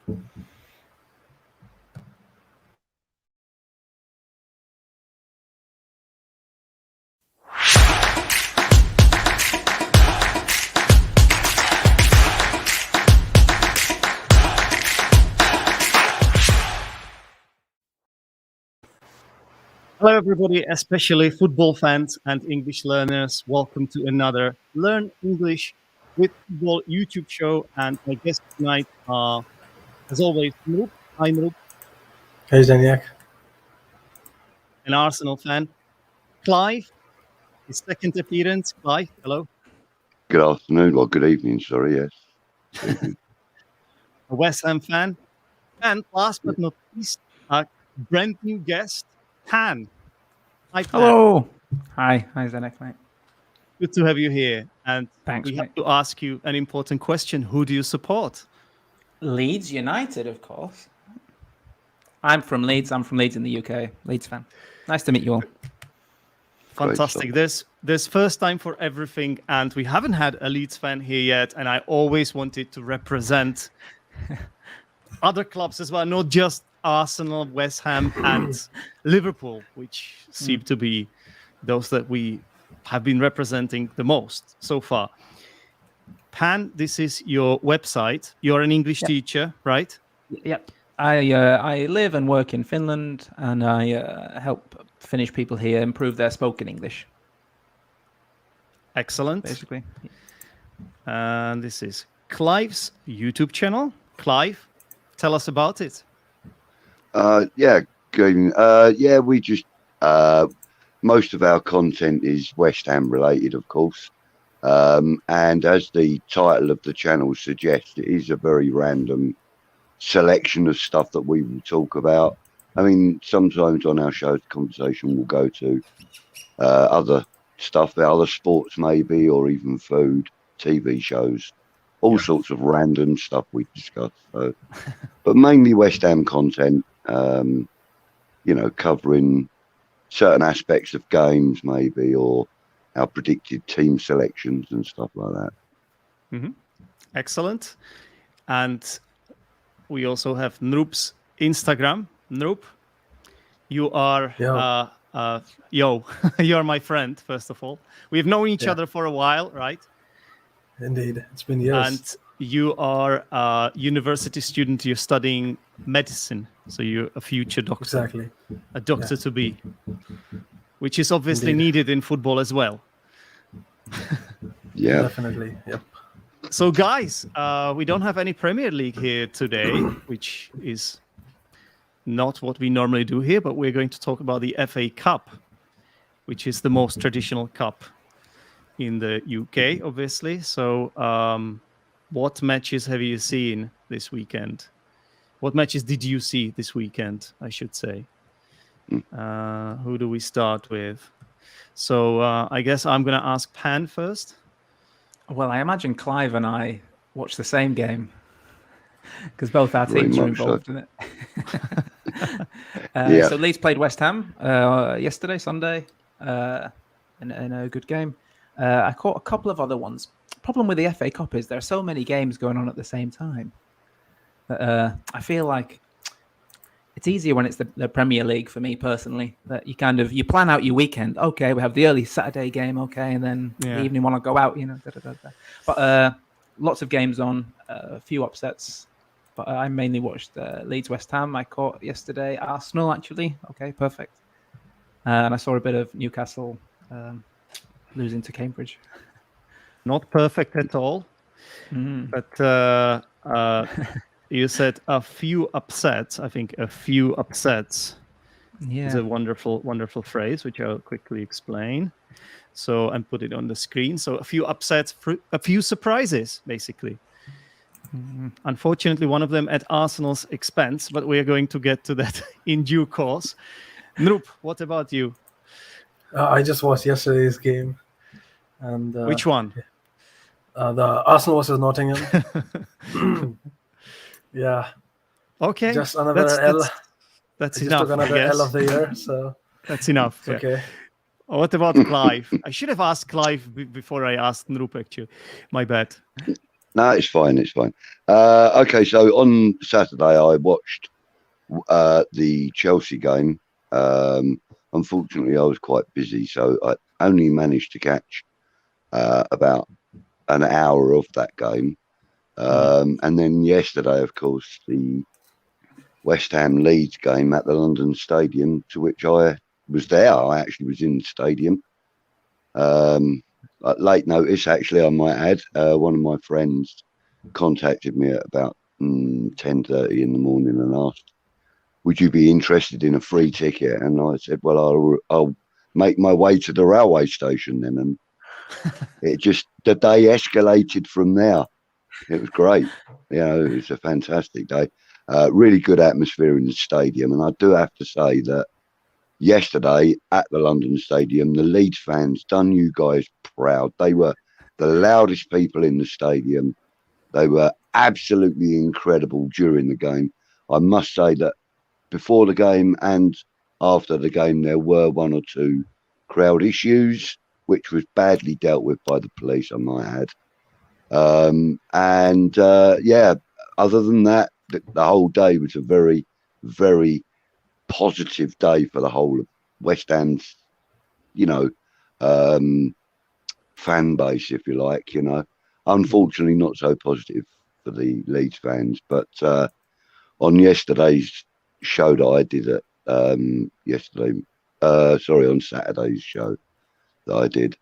Hello, everybody, especially football fans and English learners. Welcome to another Learn English with Football YouTube show. And my guests tonight are, as always, Noop. Hi, Noop. Hey, Zaniak. An Arsenal fan. Clive, his second appearance. Clive, hello. Good afternoon, or good evening, sorry, yes. A West Ham fan. And last but not least, a brand new guest, Pan. Hi, Pan. Hello. Hi, Zenek, mate. Good to have you here. And Thanks, we mate. have to ask you an important question. Who do you support? Leeds United, of course. I'm from Leeds. I'm from Leeds in the UK. Leeds fan. Nice to meet you all. Fantastic. There's first time for everything, and we haven't had a Leeds fan here yet. And I always wanted to represent other clubs as well, not just Arsenal, West Ham, and Liverpool, which seem to be those that we have been representing the most so far. Pan, this is your website. You're an English teacher, right? Yep. I live and work in Finland, and I help Finnish people here improve their spoken English. Excellent. Basically. And this is Clive's YouTube channel. Clive, tell us about it. Yeah, good evening. We just most of our content is West Ham related, of course. And as the title of the channel suggests, it is a very random selection of stuff that we will talk about. I mean, sometimes on our show, the conversation will go to other stuff, other sports maybe, or even food, TV shows, all sorts of random stuff we discuss. So, but mainly West Ham content, covering certain aspects of games maybe, or our predicted team selections and stuff like that. Mm-hmm. Excellent. And we also have Noop's Instagram. Noop, you are you're my friend, first of all. We've known each other for a while, right? Indeed, it's been years. And you are a university student. You're studying medicine, so you're a future doctor. Exactly. A doctor to be, which is obviously needed in football as well. Yeah, definitely. Yep. So, guys, we don't have any Premier League here today, which is not what we normally do here, but we're going to talk about the FA Cup, which is the most traditional cup in the UK, obviously. So, what matches have you seen this weekend? What matches did you see this weekend, I should say? Who do we start with? So, I guess I'm going to ask Pan first. Well, I imagine Clive and I watched the same game because both our teams were involved in it. So Leeds played West Ham yesterday, Sunday, in a good game. I caught a couple of other ones. Problem with the FA Cup is there are so many games going on at the same time. I feel like it's easier when it's the Premier League for me personally. That you plan out your weekend. Okay, we have the early Saturday game. Okay, and then the evening want to go out. But lots of games on, a few upsets. But I mainly watched Leeds West Ham. I caught yesterday Arsenal actually. Okay, perfect. And I saw a bit of Newcastle losing to Cambridge. Not perfect at all, but you said a few upsets. I think a few upsets is a wonderful, wonderful phrase, which I'll quickly explain. So, and put it on the screen. So a few upsets, a few surprises, basically. Unfortunately, one of them at Arsenal's expense, but we are going to get to that in due course. Noop, what about you? I just watched yesterday's game. And which one? The Arsenal versus Nottingham. Yeah. Okay. Just another L. That's I enough. Just took another L of the year, so that's enough. It's okay. What about Clive? I should have asked Clive before I asked Noop, actually. My bad. No, it's fine. It's fine. Okay, so on Saturday I watched the Chelsea game. Unfortunately, I was quite busy, so I only managed to catch about an hour of that game. And then yesterday, of course, the West Ham Leeds game at the London Stadium, to which I was there. I actually was in the stadium. At late notice, actually, I might add. One of my friends contacted me at about 10:30 in the morning and asked, "Would you be interested in a free ticket?" And I said, "Well, I'll make my way to the railway station then." And the day escalated from there. It was great. It was a fantastic day. Really good atmosphere in the stadium. And I do have to say that yesterday at the London Stadium, the Leeds fans done you guys proud. They were the loudest people in the stadium. They were absolutely incredible during the game. I must say that before the game and after the game, there were one or two crowd issues, which was badly dealt with by the police, I might add. Other than that, the whole day was a very, very positive day for the whole of West Ham's, fan base, if you like. Unfortunately, not so positive for the Leeds fans. But on yesterday's show that I did on Saturday's show that I did,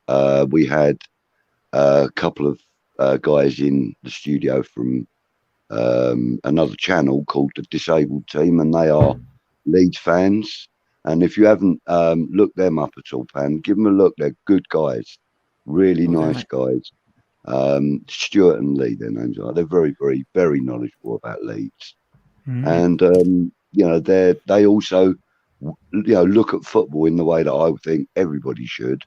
we had a couple of guys in the studio from another channel called the Disabled Team, and they are Leeds fans. And if you haven't looked them up at all, Pan, give them a look. They're good guys, really nice guys. Stuart and Lee, their names are. They're very, very, very knowledgeable about Leeds, and they also look at football in the way that I think everybody should,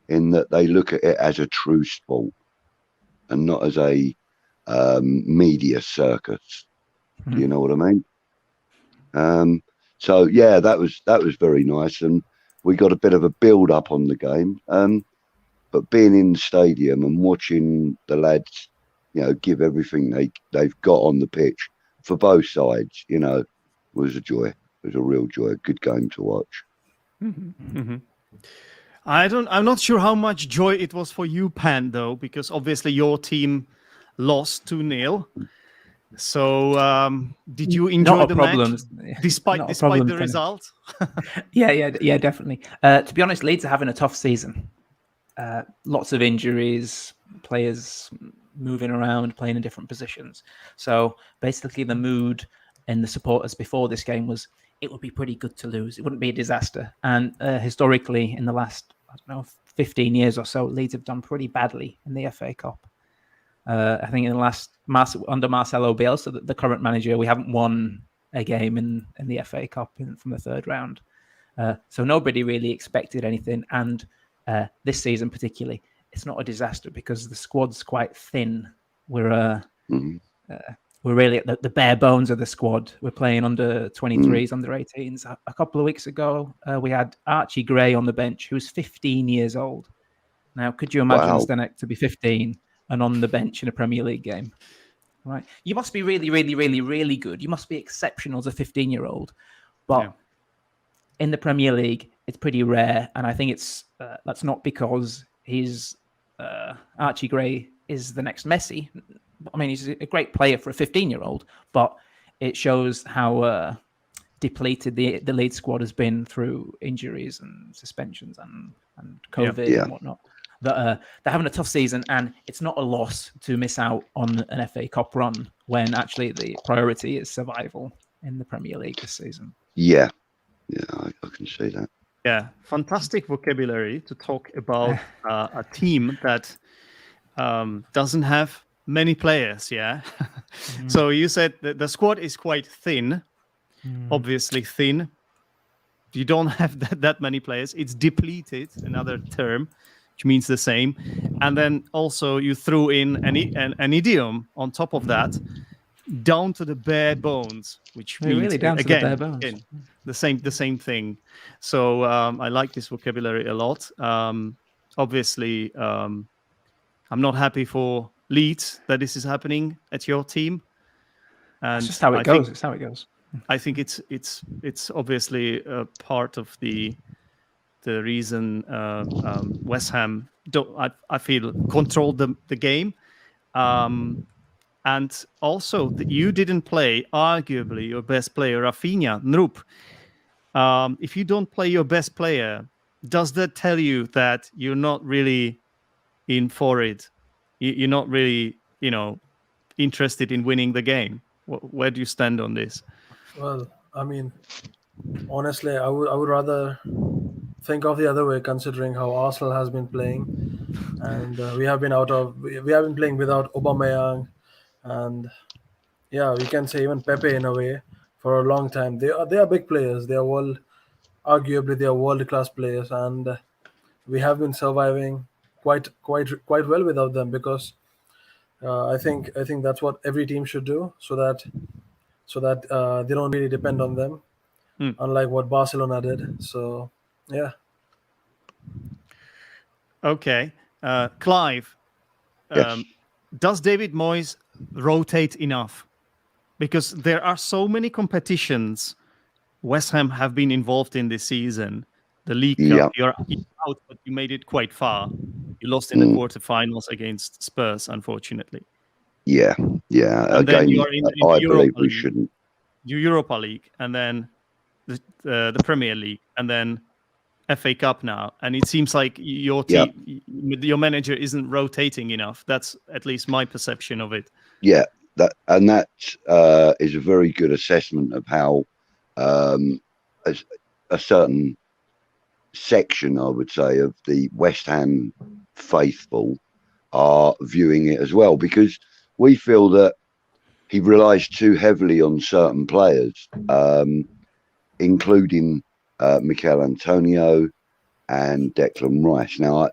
in that they look at it as a true sport and not as a media circus. Do you know what I mean? So yeah, that was very nice, and we got a bit of a build up on the game. But being in the stadium and watching the lads, give everything they've got on the pitch for both sides, was a joy. It was a real joy. Good game to watch. I'm not sure how much joy it was for you, Pan, though, because obviously your team lost 2-0. So did you enjoy the match despite the result? Yeah, definitely. To be honest, Leeds are having a tough season. Lots of injuries, players moving around, playing in different positions. So basically the mood and the supporters before this game was, it would be pretty good to lose. It wouldn't be a disaster. And historically, in the last, 15 years or so, Leeds have done pretty badly in the FA Cup. I think in the last, under Marcelo Bielsa, the current manager, we haven't won a game in the FA Cup from the third round. So nobody really expected anything. And this season particularly, it's not a disaster because the squad's quite thin. We're really at the bare bones of the squad. We're playing under 23s, under 18s. A couple of weeks ago, we had Archie Gray on the bench, who's 15 years old. Now, could you imagine Zdenek to be 15 and on the bench in a Premier League game? Right? You must be really, really, really, really good. You must be exceptional as a 15-year-old. But in the Premier League, it's pretty rare, and I think that's not because he's Archie Gray is the next Messi. I mean, he's a great player for a 15-year-old, but it shows how depleted the Leeds squad has been through injuries and suspensions and COVID and whatnot. That they're having a tough season, and it's not a loss to miss out on an FA Cup run when actually the priority is survival in the Premier League this season. Yeah, I can see that. Yeah, fantastic vocabulary to talk about a team that doesn't have many players. Yeah. So you said that the squad is quite thin, obviously thin. You don't have that many players. It's depleted, another term, which means the same. And then also you threw in an idiom on top of that, down to the bare bones, which means really down to the bare bones. Again, the same thing. So I like this vocabulary a lot. Obviously, I'm not happy for Leeds that this is happening at your team. And It's just how it I goes. think, It's how it goes. I think it's obviously a part of the reason West Ham I feel controlled the game. And also that you didn't play arguably your best player, Rafinha, Noop. If you don't play your best player, does that tell you that you're not really in for it? You're not really, interested in winning the game. Where do you stand on this? Well, I mean, honestly, I would rather think of the other way, considering how Arsenal has been playing, and we have been playing without Aubameyang, and yeah, we can say even Pepe in a way for a long time. They are big players. Arguably they are world class players, and we have been surviving quite well without them, because I think that's what every team should do, so that they don't really depend on them, Hmm. unlike what Barcelona did. So yeah. Okay. Clive, Yes. does David Moyes rotate enough? Because there are so many competitions West Ham have been involved in this season. The League Cup, Yeah. you're out, but you made it quite far. You lost in the quarterfinals against Spurs, unfortunately. Yeah. Yeah. And then Again, you're in the I Europa believe we League, shouldn't. Europa League, and then the Premier League, and then FA Cup now. And it seems like your Yeah. team, your manager isn't rotating enough. That's at least my perception of it. Yeah. That is a very good assessment of how a certain section, I would say, of the West Ham faithful are viewing it as well, because we feel that he relies too heavily on certain players, including Mikel Antonio and Declan Rice. Now,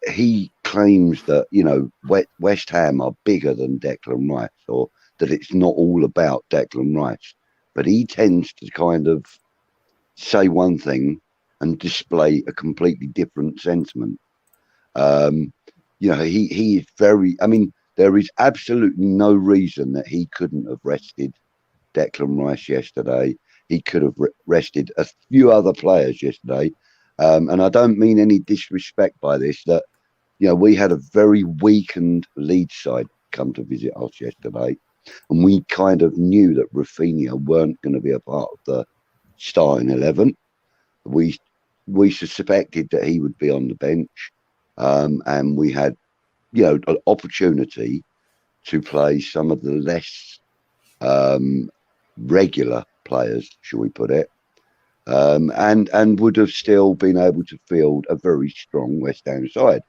he claims that West Ham are bigger than Declan Rice, or that it's not all about Declan Rice, but he tends to kind of say one thing and display a completely different sentiment. He is very. I mean, there is absolutely no reason that he couldn't have rested Declan Rice yesterday. He could have rested a few other players yesterday, and I don't mean any disrespect by this. That we had a very weakened Leeds side come to visit us yesterday, and we kind of knew that Rafinha weren't going to be a part of the starting 11. We suspected that he would be on the bench, and we had an opportunity to play some of the less regular players, shall we put it, and would have still been able to field a very strong West Ham side.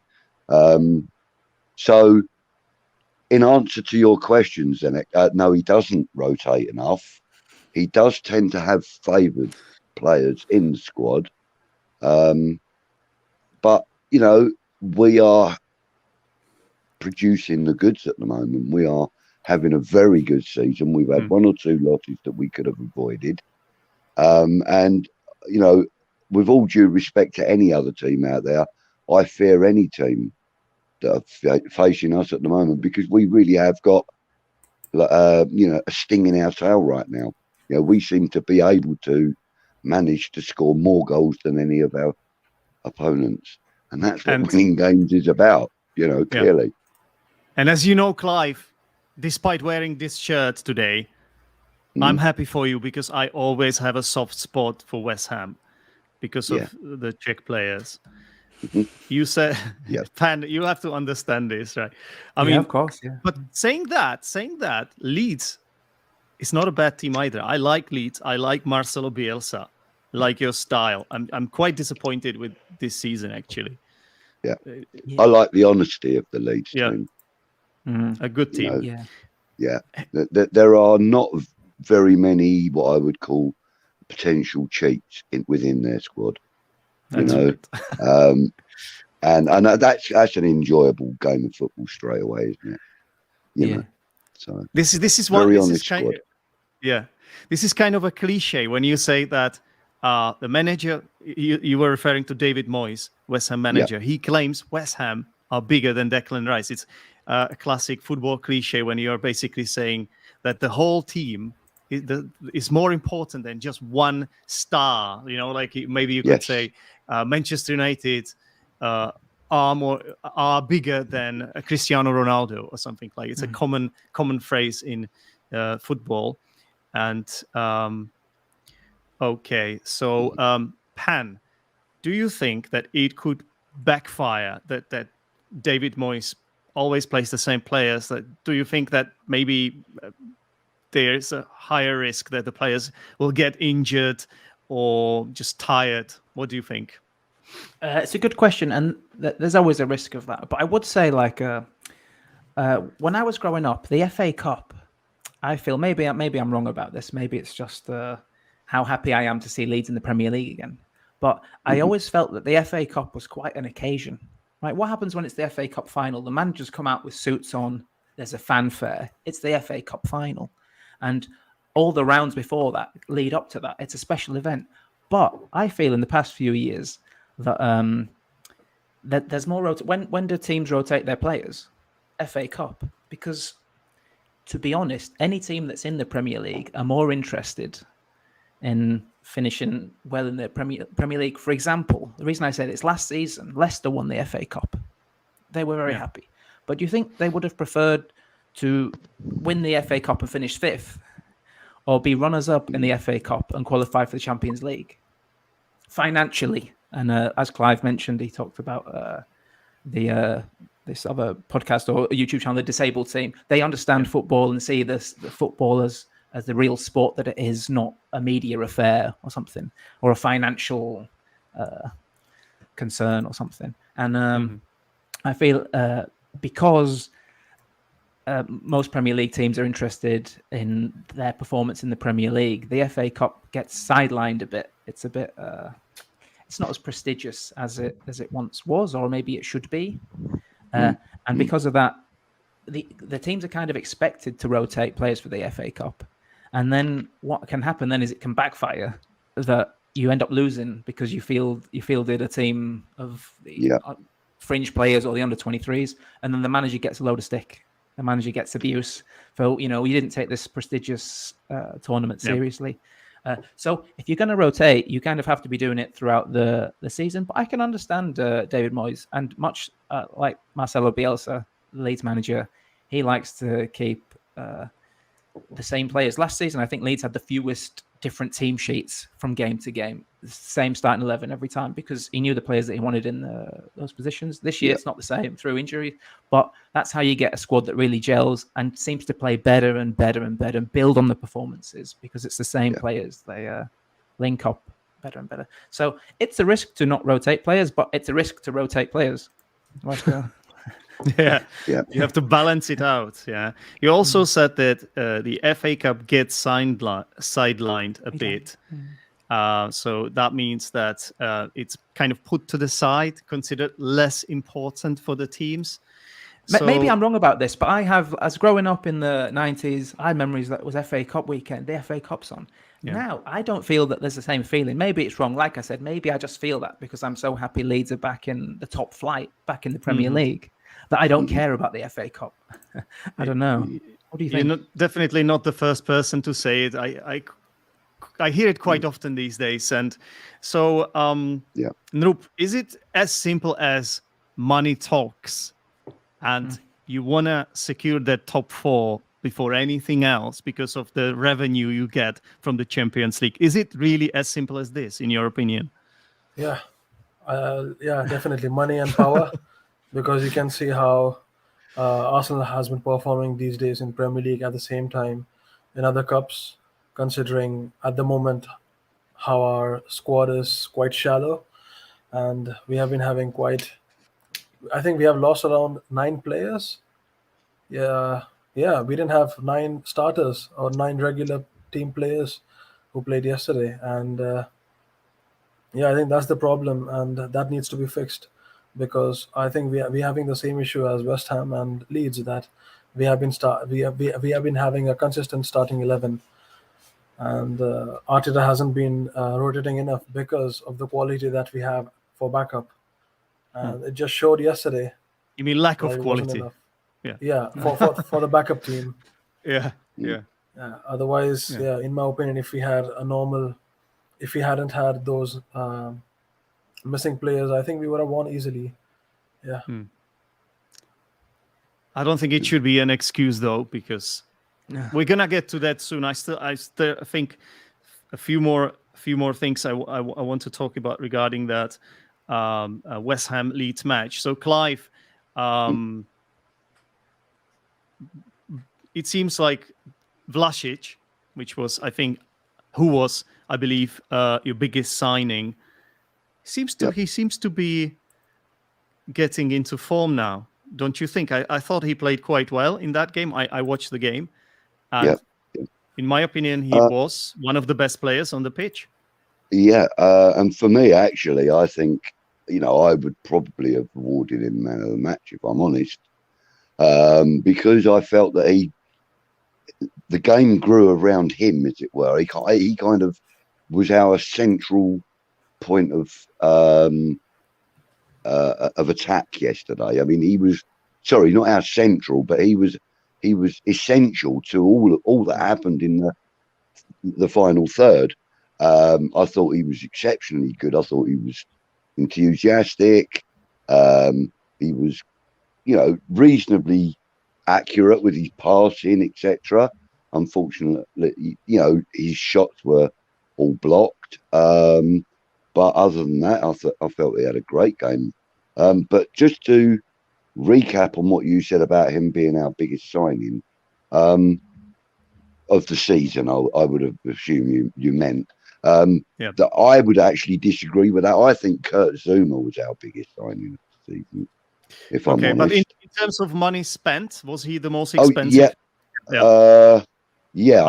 So, in answer to your questions, Zenek, no, he doesn't rotate enough. He does tend to have favoured players in the squad, but we are producing the goods at the moment. We are having a very good season. We've had one or two losses that we could have avoided, and with all due respect to any other team out there, I fear any team that are facing us at the moment, because we really have got a sting in our tail right now. We seem to be able to manage to score more goals than any of our opponents, and that's what winning games is about, clearly. And as you know, Clive, despite wearing this shirt today, I'm happy for you, because I always have a soft spot for West Ham because of the Czech players. You said, Pan, you have to understand this, right? I mean, of course, yeah. But saying that, Leeds is not a bad team either. I like Leeds. I like Marcelo Bielsa. I like your style. I'm quite disappointed with this season, actually. Yeah. I like the honesty of the Leeds team. A good team. There are not very many what I would call potential cheats within their squad. That's right. And that's an enjoyable game of football straight away, isn't it? So this is kind of a cliche when you say that the manager, you were referring to David Moyes, West Ham manager. He claims West Ham are bigger than Declan Rice. a classic football cliche when you're basically saying that the whole team is more important than just one star. Like maybe you could Yes. say Manchester United are bigger than Cristiano Ronaldo or something like. It's a common phrase in football. And okay, so Pan, do you think that it could backfire that David Moyes always plays the same players? Do you think that maybe there's a higher risk that the players will get injured or just tired? What do you think? It's a good question, and there's always a risk of that. But I would say, like, when I was growing up, the FA Cup, I feel maybe I'm wrong about this. Maybe it's just how happy I am to see Leeds in the Premier League again. But I always felt that the FA Cup was quite an occasion. Right? What happens when it's the FA Cup final? The managers come out with suits on. There's a fanfare. It's the FA Cup final, and all the rounds before that lead up to that. It's a special event. But I feel in the past few years that that there's more when do teams rotate their players? FA Cup, because to be honest, any team that's in the Premier League are more interested in finishing well in the Premier League. For example, the reason I say this, last season Leicester won the FA Cup. They were very happy. But do you think they would have preferred to win the FA Cup and finish 5th, or be runners-up in the FA Cup and qualify for the Champions League? Financially, and as Clive mentioned, he talked about this other podcast or YouTube channel, the Disabled Team. They understand football and see the football as the real sport that it is, not a media affair or something, or a financial concern or something. And I feel because most Premier League teams are interested in their performance in the Premier League, the FA Cup gets sidelined a bit. It's a bit, it's not as prestigious as it once was, or maybe it should be. And because of that, the teams are kind of expected to rotate players for the FA Cup. And then what can happen then is it can backfire, that you end up losing because you fielded a team of the fringe players or the under-23s, and then the manager gets a load of stick. The manager gets abuse for, you didn't take this prestigious tournament seriously. So if you're going to rotate, you kind of have to be doing it throughout the season. But I can understand David Moyes, and much like Marcelo Bielsa, the Leeds manager, he likes to keep the same players. Last season, I think Leeds had the fewest different team sheets from game to game. The same starting 11 every time, because he knew the players that he wanted in those positions. This year, it's not the same through injury, but that's how you get a squad that really gels and seems to play better and better and better and build on the performances, because it's the same players. They link up better and better. So it's a risk to not rotate players, but it's a risk to rotate players. You have to balance it out. You also said that the FA Cup gets sidelined a bit, so that means that it's kind of put to the side, considered less important for the teams. So, maybe I'm wrong about this, but I have, as growing up in the 90s, I had memories that it was FA Cup weekend, the FA Cup's on. Now, I don't feel that there's the same feeling. Maybe it's wrong. Like I said, maybe I just feel that because I'm so happy Leeds are back in the top flight, back in the Premier League, that I don't care about the FA Cup. I don't know. What do you think? You're definitely not the first person to say it. I hear it quite often these days. And so, Noop, is it as simple as money talks and you want to secure that top 4 before anything else because of the revenue you get from the Champions League? Is it really as simple as this, in your opinion? Yeah, definitely money and power. Because you can see how Arsenal has been performing these days in Premier League at the same time in other cups, considering at the moment how our squad is quite shallow, and we have been having I think we have lost around 9 players. We didn't have 9 starters or 9 regular team players who played yesterday, and I think that's the problem, and that needs to be fixed. Because I think we are having the same issue as West Ham and Leeds, that we have been having a consistent starting 11, and Arteta hasn't been rotating enough because of the quality that we have for backup, and it just showed yesterday. You mean lack of quality? Yeah, for the backup team. Yeah, yeah. Otherwise, Yeah. in my opinion, if we hadn't had those missing players, I think we would have won easily. Yeah. I don't think it should be an excuse though, because we're gonna get to that soon. I still think a few more things I want to talk about regarding that West Ham Leeds match. So Clive, it seems like Vlasic, who was I believe your biggest signing, he seems to be getting into form now. Don't you think? I thought he played quite well in that game. I watched the game, and in my opinion, he was one of the best players on the pitch. Yeah, and for me, actually, I think, I would probably have awarded him man of the match, if I'm honest, because I felt that the game grew around him, as it were. He kind of was our central point of attack yesterday. I mean, he was not our central, but he was essential to all that happened in the final third. I thought he was exceptionally good. I thought he was enthusiastic. He was, reasonably accurate with his passing, etc. Unfortunately, his shots were all blocked. But other than that, I felt he had a great game. But just to recap on what you said about him being our biggest signing of the season, I would have assumed you meant. That I would actually disagree with that. I think Kurt Zuma was our biggest signing of the season, if I'm honest. But in terms of money spent, was he the most expensive? I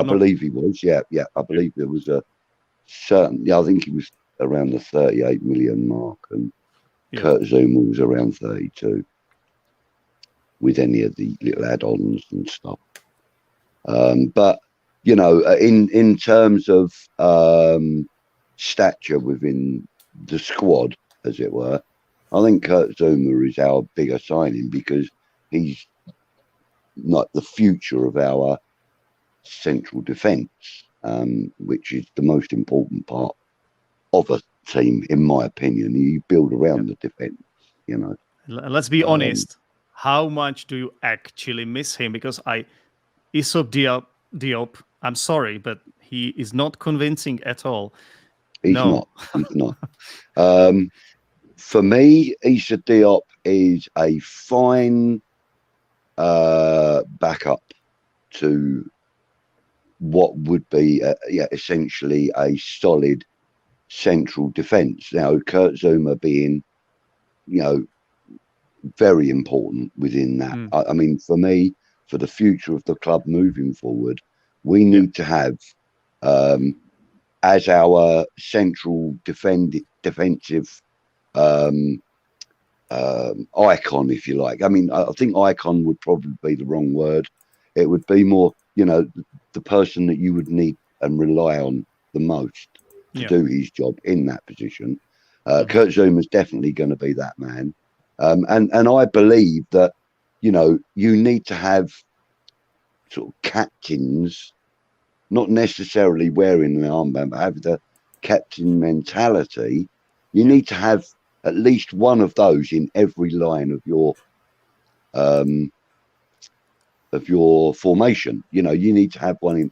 believe he was. Yeah, I believe there was a certain. Yeah, I think he was around the 38 million mark, and Kurt Zuma was around 32, with any of the little add-ons and stuff. But in terms of stature within the squad, as it were, I think Kurt Zuma is our bigger signing because he's like the future of our central defence, which is the most important part of a team, in my opinion. You build around the defence, Let's be honest. How much do you actually miss him? Because Issou Diop, I'm sorry, but he is not convincing at all. He's not. For me, Issou Diop is a fine backup to what would be essentially a solid central defence. Now, Kurt Zuma being, very important within that. I mean, for me, for the future of the club moving forward, we need to have, as our central defensive icon, if you like. I mean, I think icon would probably be the wrong word. It would be more, the person that you would need and rely on the most to do his job in that position. Kurt Zuma is definitely going to be that man. And I believe that, you need to have sort of captains, not necessarily wearing an armband, but have the captain mentality. You need to have at least one of those in every line of your formation. You need to have one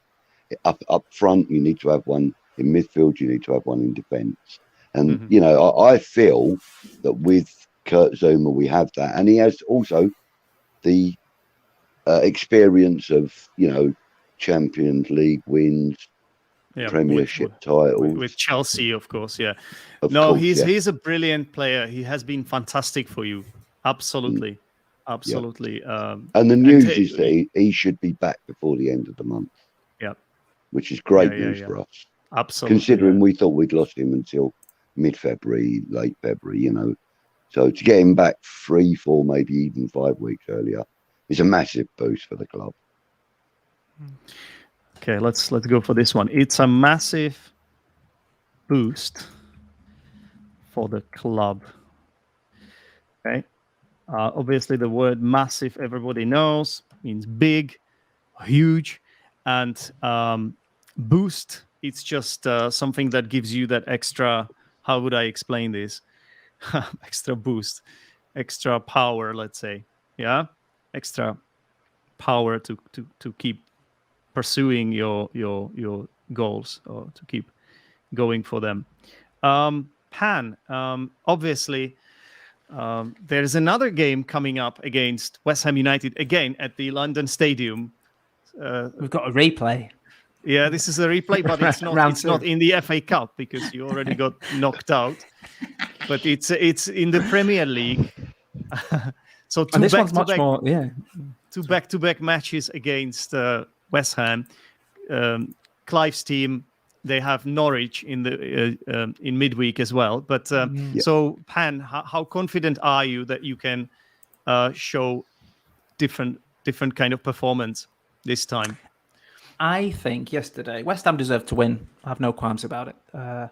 up front. You need to have one in midfield. You need to have one in defence. And I feel that with Kurt Zuma we have that, and he has also the experience of Champions League wins, Premiership titles with Chelsea, of course. Yeah, he's a brilliant player. He has been fantastic for you. Absolutely. And the news is that he should be back before the end of the month. Yeah, which is great news for us. Absolutely. Considering we thought we'd lost him until mid-February, late February, So to get him back 3, 4, maybe even 5 weeks earlier is a massive boost for the club. Okay, let's go for this one. It's a massive boost for the club. Okay. Obviously, the word massive, everybody knows, means big, huge, and boost. It's just something that gives you that extra. How would I explain this? Extra boost, extra power. Let's say, yeah, extra power to keep pursuing your goals or to keep going for them. Pan, obviously. There's another game coming up against West Ham United again at the London Stadium. We've got a replay. Yeah, this is a replay, but it's not. Round It's two. not in the FA Cup because you already got knocked out. But it's in the Premier League. So And this one's much more, yeah. two back-to-back matches against West Ham. Clive's team, they have Norwich in the in midweek as well. But so Pan, how confident are you that you can show different kind of performance this time? I think yesterday West Ham deserved to win. I have no qualms about it.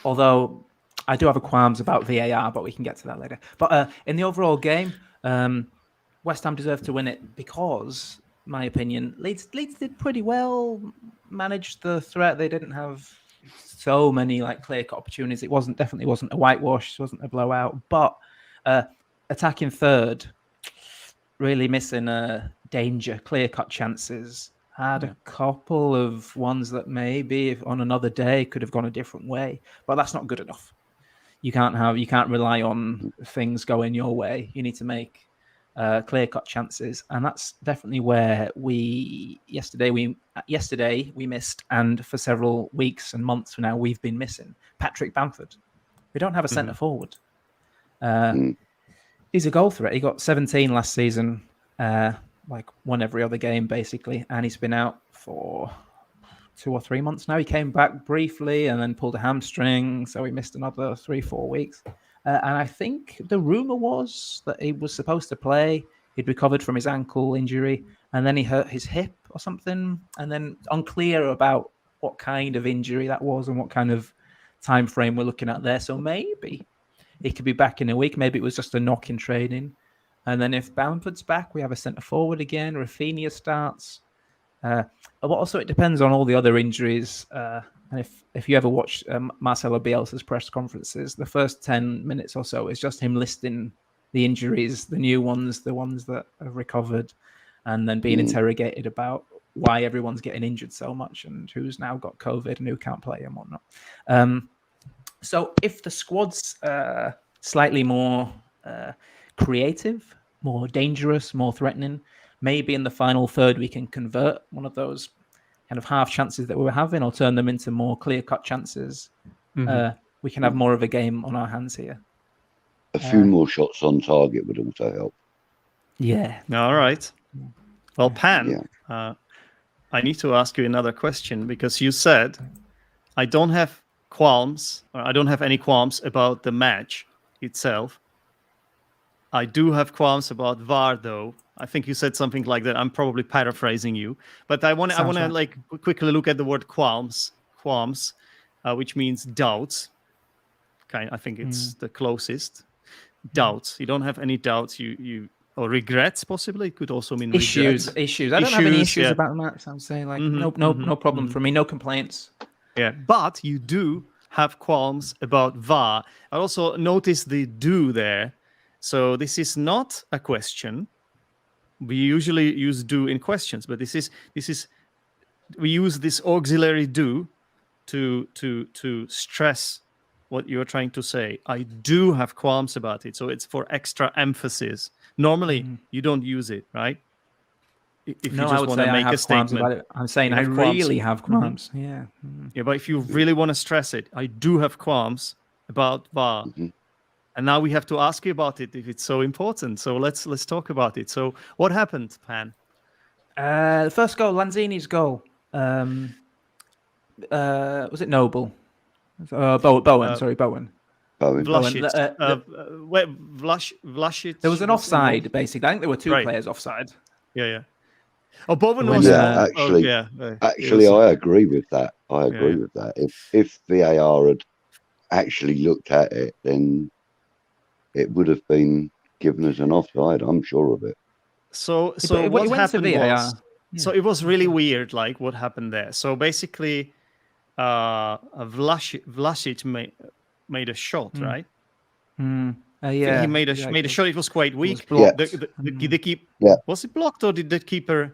Although I do have a qualms about VAR, but we can get to that later. But in the overall game, West Ham deserved to win it because, in my opinion, Leeds did pretty well, managed the threat. They didn't have so many clear-cut opportunities. It definitely wasn't a whitewash. It wasn't a blowout. But attacking third, really missing danger, clear-cut chances. Had a couple of ones that maybe if on another day could have gone a different way, but that's not good enough. You can't rely on things going your way. You need to make clear-cut chances, and that's definitely where yesterday we missed, and for several weeks and months now we've been missing Patrick Bamford. We don't have a centre forward. He's a goal threat. He got 17 last season. Won every other game basically, and he's been out for 2 or 3 months now. He came back briefly and then pulled a hamstring, so he missed another 3-4 weeks. And I think the rumor was that he was supposed to play. He'd recovered from his ankle injury, and then he hurt his hip or something, and then unclear about what kind of injury that was and what kind of time frame we're looking at there. So maybe he could be back in a week. Maybe it was just a knock in training. And then if Bamford's back, we have a centre forward again. Rafinha starts. But also it depends on all the other injuries. And if you ever watch Marcelo Bielsa's press conferences, the first 10 minutes or so is just him listing the injuries, the new ones, the ones that have recovered, and then being interrogated about why everyone's getting injured so much and who's now got COVID and who can't play and whatnot. So if the squad's slightly more creative, more dangerous, more threatening, maybe in the final third we can convert one of those kind of half chances that we were having or turn them into more clear-cut chances. We can have more of a game on our hands here. A few more shots on target would also help. Yeah. All right. Well, Pan, I need to ask you another question because you said I don't have qualms, or I don't have any qualms about the match itself. I do have qualms about VAR, though. I think you said something like that. I'm probably paraphrasing you, but I want to quickly look at the word qualms, which means doubts. I think it's the closest. Doubts. You don't have any doubts. You or regrets possibly. It could also mean issues. regrets. Issues. I don't have any issues about the match. I'm saying no problem for me. No complaints. Yeah, but you do have qualms about VAR. I also noticed the do there. So this is not a question. We usually use do in questions, but this is we use this auxiliary do to stress what you're trying to say. I do have qualms about it, so it's for extra emphasis. Normally, you don't use it, right? If you just want to make a statement, about it. I'm saying I really have qualms. Yeah. Yeah, but if you really want to stress it, I do have qualms about VAR. And now we have to ask you about it if it's so important. So let's talk about it. So what happened, Pan? The first goal, Lanzini's goal. Was it Noble? Bowen. Sorry, Bowen. Vlasic. There was an offside, basically. I think there were two players offside. Yeah. Oh, Bowen was. Actually, I agree with that. I agree with that. If VAR had actually looked at it, then it would have been given us an offside. I'm sure of it. So It what went to happened VAR. was, so it was really weird, like what happened there. So basically, Vlasic made a shot, right? I think he made a shot. It was quite weak. blocked. The keep. Yeah. Was it blocked or did the keeper?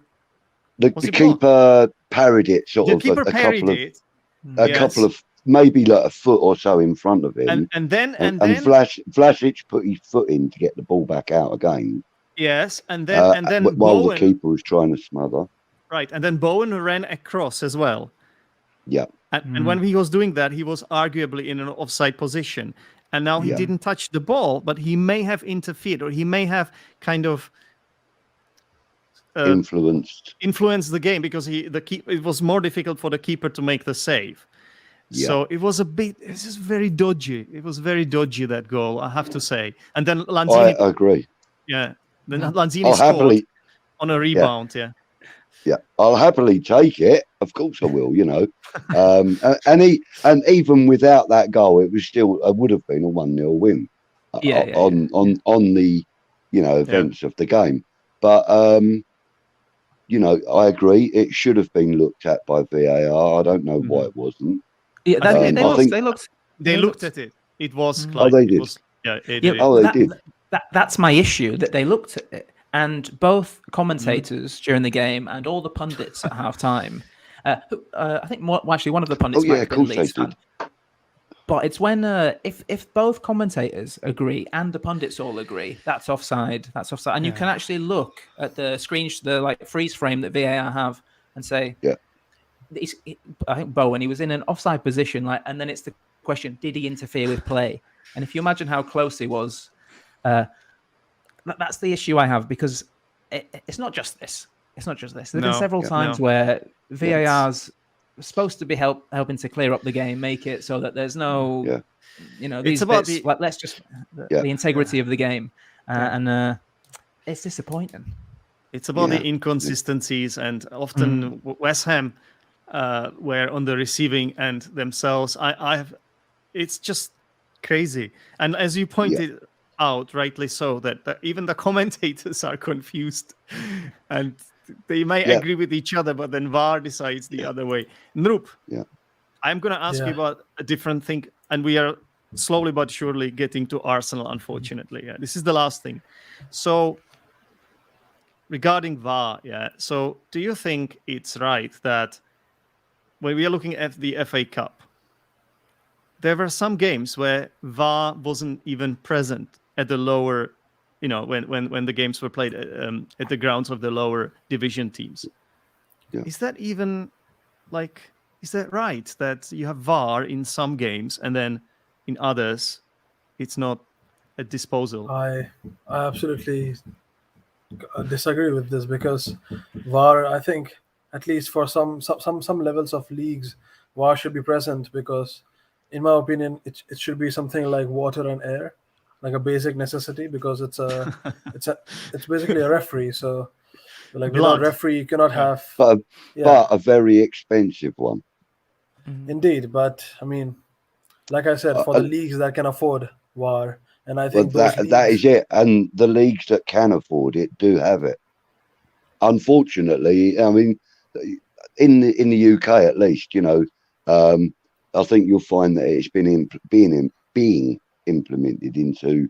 The Was it keeper parried it sort The of keeper a parried couple of it. a Yes. couple of maybe like a foot or so in front of him, and then Vlasic put his foot in to get the ball back out again. Yes, and then while Bowen, the keeper was trying to smother. right, and then Bowen ran across as well. Yeah. And when he was doing that, he was arguably in an offside position. And now he didn't touch the ball, but he may have interfered, or he may have kind of influenced the game, because it was more difficult for the keeper to make the save. Yeah. So it was just very dodgy. It was very dodgy, that goal, I have to say. And then Lanzini, I agree. Yeah, then Lanzini I'll scored happily, on a rebound. Yeah, I'll happily take it. Of course, I will. You know, and even without that goal, it would have been a 1-0 win. On the events of the game. But I agree. It should have been looked at by VAR. I don't know why it wasn't. Yeah, they looked at it. It was. Clive. They did. They did. That's my issue. That they looked at it. And both commentators during the game and all the pundits at halftime, I think actually one of the pundits might have been Leeds fan. But it's when if both commentators agree and the pundits all agree, that's offside. That's offside, and you can actually look at the screen, the freeze frame that VAR have, and say, I think Bowen, he was in an offside position, and then it's the question: did he interfere with play? And if you imagine how close he was. That's the issue I have, because it's not just this. It's not just this. There's been several times where VAR's supposed to be helping to clear up the game, make it so that there's no, these bits. Let's just the integrity of the game, and it's disappointing. It's about the inconsistencies, and often WeStHaM were on the receiving end themselves. It's just crazy, and as you pointed out, rightly so, that even the commentators are confused, and they may agree with each other, but then VAR decides the other way. Nrup, I'm going to ask you about a different thing, and we are slowly but surely getting to Arsenal, unfortunately. This is the last thing. So, regarding VAR, so do you think it's right that when we are looking at the FA Cup, there were some games where VAR wasn't even present at the lower, when the games were played at the grounds of the lower division teams? Is that even is that right that you have VAR in some games and then in others it's not at disposal? I absolutely disagree with this, because VAR, I think, at least for some levels of leagues, VAR should be present, because in my opinion it should be something like water and air, like a basic necessity, because it's basically a referee. So without referee you cannot have but a very expensive one. Indeed, but I mean, like I said, for the leagues that can afford VAR, and I think that is it, and the leagues that can afford it do have it. Unfortunately, I mean, in the UK at least, I think you'll find that it's being implemented into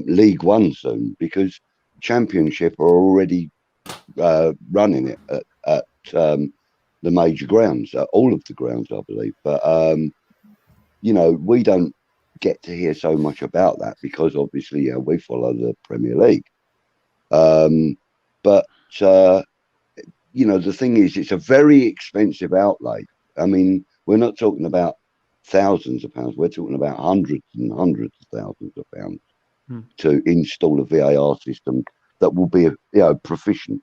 League One soon, because Championship are already running it at the major grounds, all of the grounds, I believe. But we don't get to hear so much about that, because obviously we follow the Premier League. But the thing is, it's a very expensive outlay. I mean, we're not talking about thousands of pounds. We're talking about hundreds and hundreds of thousands of pounds to install a VAR system that will be, proficient.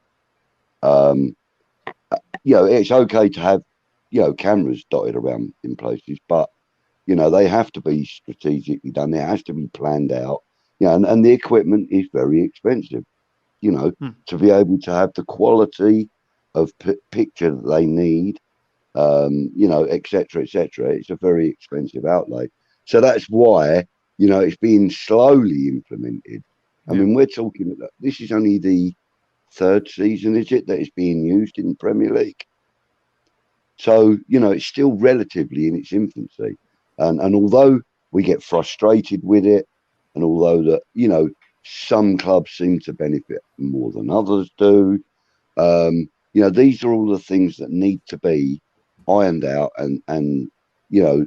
It's okay to have, cameras dotted around in places, but they have to be strategically done. It has to be planned out. And the equipment is very expensive. To be able to have the quality of picture that they need. Et cetera, et cetera. It's a very expensive outlay. So that's why, it's being slowly implemented I mean, we're talking, this is only the third season, is it, that it's being used in the Premier League? So, you know, it's still relatively in its infancy. And although we get frustrated with it, and although that, you know, some clubs seem to benefit more than others do, you know, these are all the things that need to be ironed out and you know,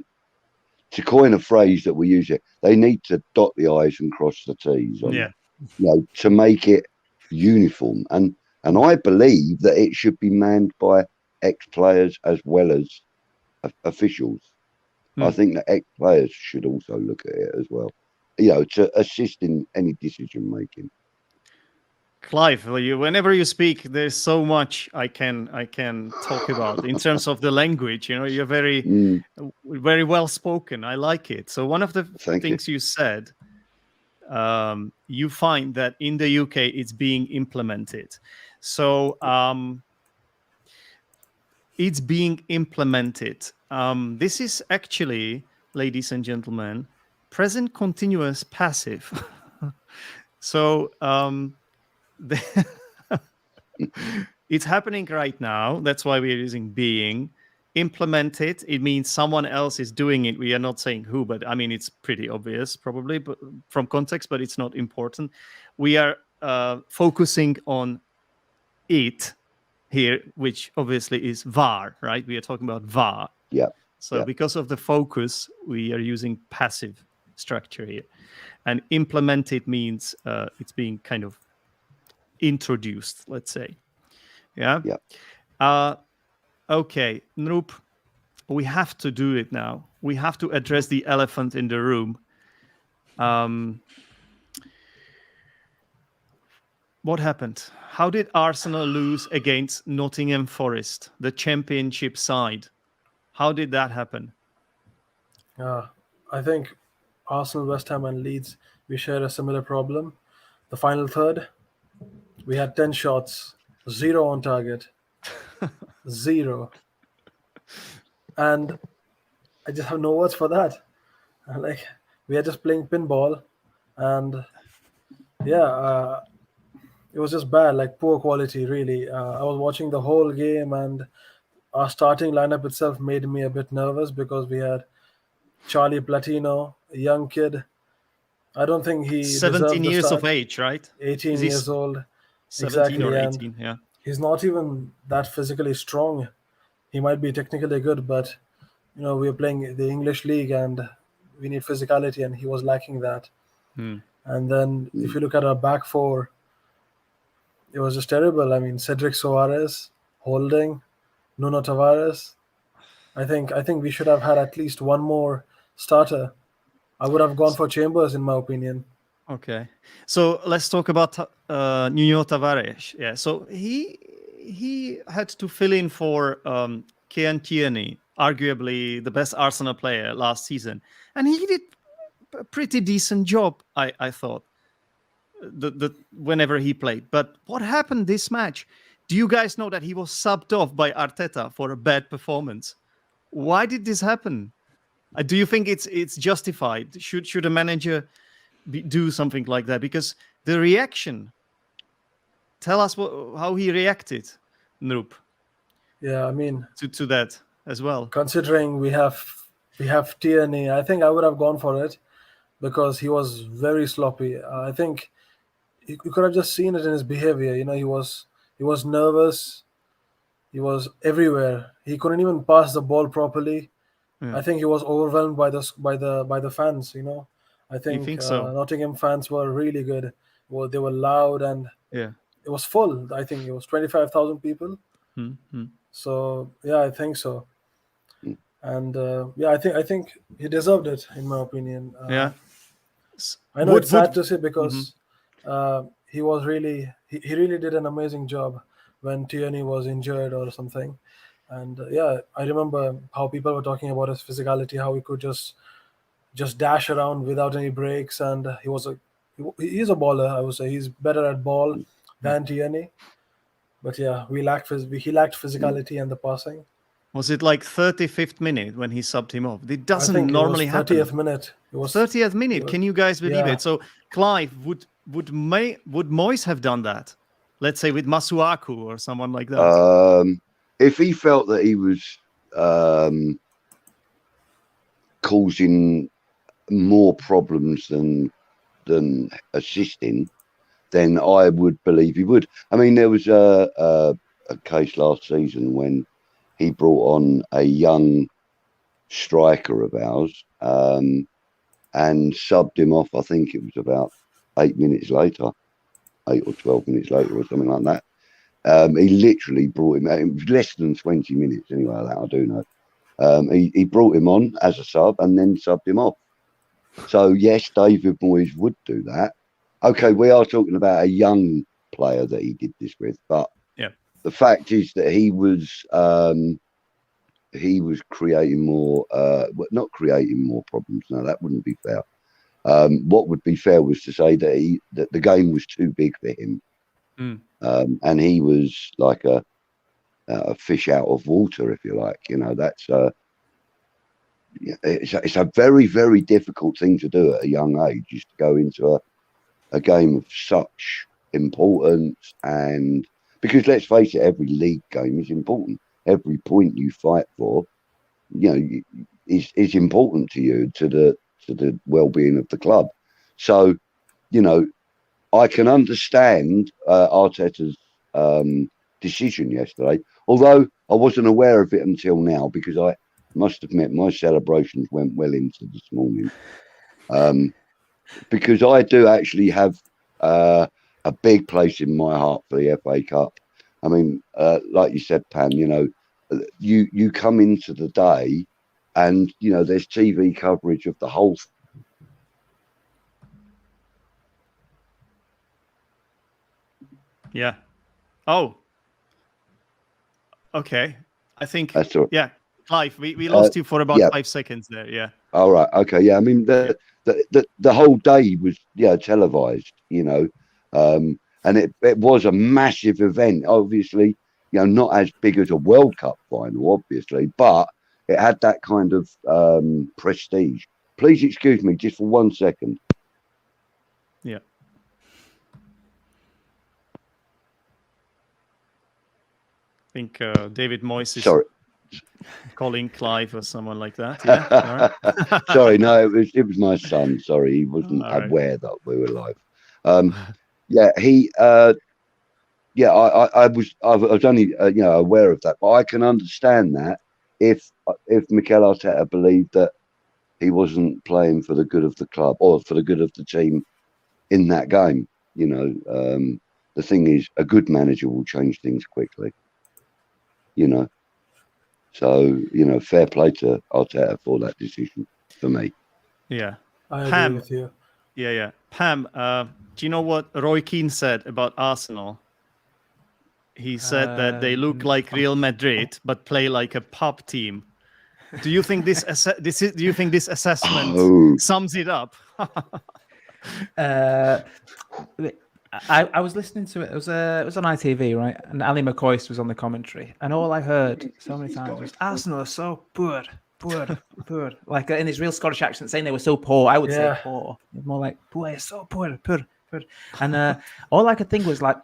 to coin a phrase that we use here, they need to dot the I's and cross the T's on it, you know, to make it uniform. And I believe that it should be manned by ex-players as well as officials. I think that ex-players should also look at it as well, you know, to assist in any decision making. Clive, whenever you speak, there's so much I can talk about in terms of the language. You know, you're very well spoken. I like it. So one of the things you said, you find that in the UK it's being implemented. So it's being implemented. This is actually, ladies and gentlemen, present continuous passive. So it's happening right now. That's why we are using being. Implemented, it means someone else is doing it. We are not saying who, but I mean, it's pretty obvious probably but from context, but it's not important. We are focusing on it here, which obviously is VAR, right? We are talking about VAR. Yeah. So because of the focus, we are using passive structure here. And implemented means it's being kind of introduced, let's say. Yeah. Okay, Noop, we have to do it now. We have to address the elephant in the room. What happened? How did Arsenal lose against Nottingham Forest, the championship side? How did that happen? I think Arsenal, West Ham, and Leeds, we share a similar problem. The final third, we had 10 shots, 0 on target. 0. And I just have no words for that. Like, we are just playing pinball, and it was just bad, like poor quality, really. I was watching the whole game, and our starting lineup itself made me a bit nervous because we had Charlie Platino, a young kid. I don't think he 17 years of age, right? 18 years old. 17 exactly, or 18, and yeah. he's not even that physically strong. He might be technically good, but you know, we're playing the English league and we need physicality, and he was lacking that. And then if you look at our back four, it was just terrible. I mean, Cedric Soares, Holding, Nuno Tavares. I think we should have had at least one more starter. I would have gone for Chambers, in my opinion. Okay, so let's talk about Nuno Tavares. Yeah, so he had to fill in for Kian Tierney, arguably the best Arsenal player last season, and he did a pretty decent job, I thought. Whenever he played, but what happened this match? Do you guys know that he was subbed off by Arteta for a bad performance? Why did this happen? Do you think it's justified? Should a manager do something like that? Because the reaction. Tell us how he reacted, Noop. Yeah, I mean, to that as well. Considering we have Tierney, I think I would have gone for it because he was very sloppy. I think you could have just seen it in his behavior. You know, he was nervous. He was everywhere. He couldn't even pass the ball properly. Yeah. I think he was overwhelmed by the fans. You know, I think so? Nottingham fans were really good. Well, they were loud, and it was full. I think it was 25,000 people. Mm-hmm. So yeah, I think so. And I think he deserved it, in my opinion. I know it's sad to say because he was really he really did an amazing job when Tierney was injured or something. And I remember how people were talking about his physicality, how he could just dash around without any breaks, and he's a baller. I would say he's better at ball than Tierney. But he lacked physicality and the passing. Was it like 35th minute when he subbed him off? It doesn't normally happen. 30th minute. It was 30th minute. Can you guys believe it? So Clive, Moyes have done that? Let's say with Masuaku or someone like that. If he felt that he was causing more problems than assisting, then I would believe he would. I mean, there was a case last season when he brought on a young striker of ours and subbed him off. I think it was about 8 minutes later, 8 or 12 minutes later or something like that. He literally brought him out. It was less than 20 minutes anyway, that I do know. He brought him on as a sub and then subbed him off. So, yes, David Moyes would do that. Okay, we are talking about a young player that he did this with, but the fact is that he was creating more, not creating more problems. No, that wouldn't be fair. What would be fair was to say that the game was too big for him, and he was like a fish out of water, if you like. You know, that's it's a very, very difficult thing to do at a young age, is to go into a game of such importance. And because let's face it, every league game is important. Every point you fight for, is important to you, to the well-being of the club. So, I can understand Arteta's decision yesterday, although I wasn't aware of it until now, because I must admit my celebrations went well into this morning, because I do actually have a big place in my heart for the FA Cup. I mean, like you said, Pam, you come into the day and, there's TV coverage of the whole Yeah. Oh. Okay. I think. That's all right. Yeah, Clive, we lost you for about 5 seconds there. Yeah. All right. Okay. Yeah. I mean, the whole day was televised. And it was a massive event. Obviously, not as big as a World Cup final, obviously, but it had that kind of prestige. Please excuse me just for 1 second. Yeah. I think David Moyes is calling Clive or someone like that. Yeah. All right. Sorry, no, it was my son. Sorry, he wasn't aware that we were live. He. I was only aware of that, but I can understand that if Mikel Arteta believed that he wasn't playing for the good of the club or for the good of the team in that game. The thing is, a good manager will change things quickly. So fair play to Arteta for that decision for me. Yeah, I agree Pam, with you. Yeah. Pam, do you know what Roy Keane said about Arsenal? He said that they look like Real Madrid but play like a pub team. Do you think this assessment sums it up? I was listening to it. It was on ITV, right? And Ali McCoy was on the commentary, and all I heard so many times was Arsenal are so poor. Like in his real Scottish accent, saying they were so poor. I would say poor, more like poor, so poor. And all I could think was like,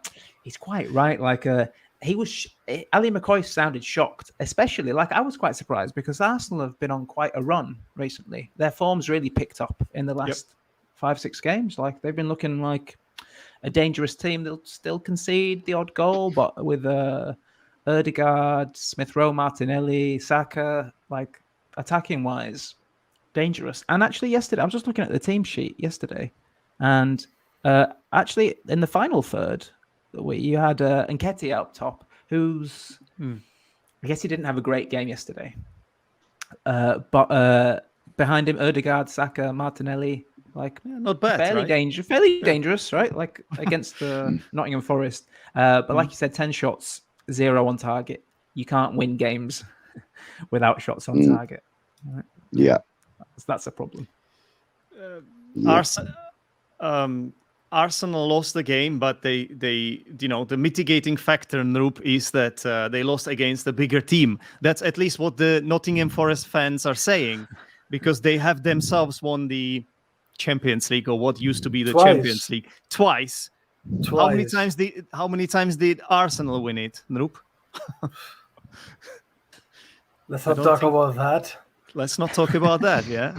he's quite right. Like Ali McCoy sounded shocked, especially like I was quite surprised because Arsenal have been on quite a run recently. Their form's really picked up in the last 5-6 games. Like they've been looking like a dangerous team. They'll still concede the odd goal, but with Ødegaard, Smith Rowe, Martinelli, Saka, like attacking wise, dangerous. And actually yesterday, I was just looking at the team sheet yesterday, and actually in the final third, you had Nketiah up top, who's I guess he didn't have a great game yesterday, but behind him, Ødegaard, Saka, Martinelli. Like not bad, fairly dangerous, right? Like against the Nottingham Forest. But like you said, 10 shots, 0 on target. You can't win games without shots on target. Right? Yeah, that's a problem. Arsenal lost the game, but they the mitigating factor, Noop, is that they lost against a bigger team. That's at least what the Nottingham Forest fans are saying, because they have themselves won the Champions League, or what used to be the Twice. Champions League, twice. How many times did Arsenal win it, Noop? Let's I not don't talk think- about that. Let's not talk about that, yeah?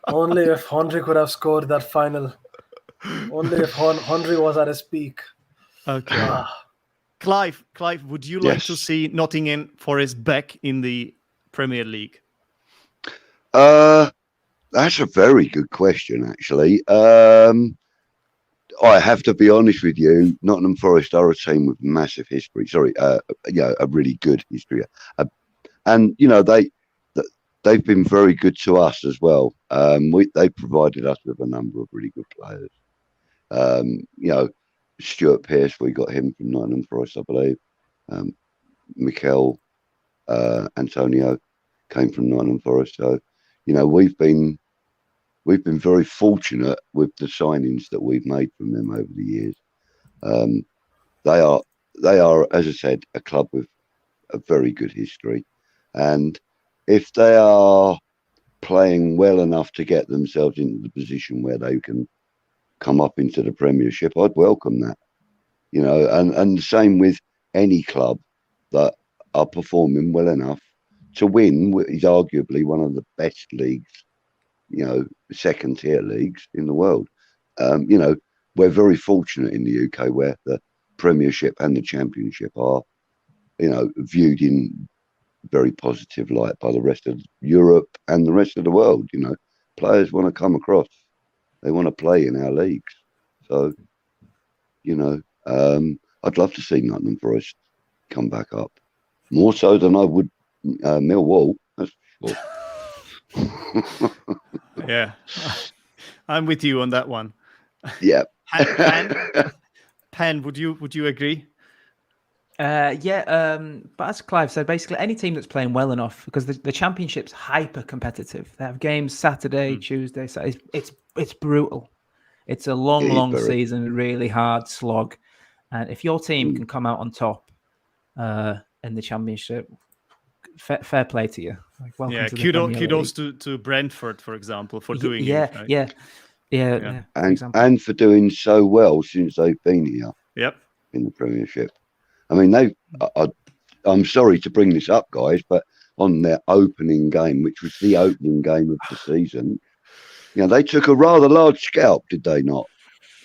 Only if Henry could have scored that final. Only if Henry was at his peak. Okay. Ah, Clive, would you like to Yes. see Nottingham Forest back in the Premier League? That's a very good question, actually. I have to be honest with you. Nottingham Forest are a team with massive history. Sorry, a really good history, and they've been very good to us as well. They provided us with a number of really good players. Stuart Pearce, we got him from Nottingham Forest, I believe. Mikel Antonio came from Nottingham Forest. So, we've been very fortunate with the signings that we've made from them over the years. They are, as I said, a club with a very good history, and if they are playing well enough to get themselves into the position where they can come up into the Premiership, I'd welcome that. And the same with any club that are performing well enough to win is arguably one of the best leagues, second tier leagues in the world. We're very fortunate in the UK where the Premiership and the Championship are, viewed in very positive light by the rest of Europe and the rest of the world. Players want to come across, they want to play in our leagues. So, I'd love to see Nottingham Forest come back up, more so than I would Millwall. That's for sure. Yeah, I'm with you on that one. Yeah. Pen, would you agree? But as Clive said, basically any team that's playing well enough, because the Championship's hyper competitive. They have games Saturday, Tuesday, so it's brutal. It's a long season, really hard slog. And if your team can come out on top in the Championship, fair play to you. Welcome to the Premier kudos League. to Brentford, for example, for doing it. Right? Yeah. And for doing so well since they've been here. Yep. In the Premiership. I mean, I'm sorry to bring this up, guys, but on their opening game, which was the opening game of the season, they took a rather large scalp, did they not?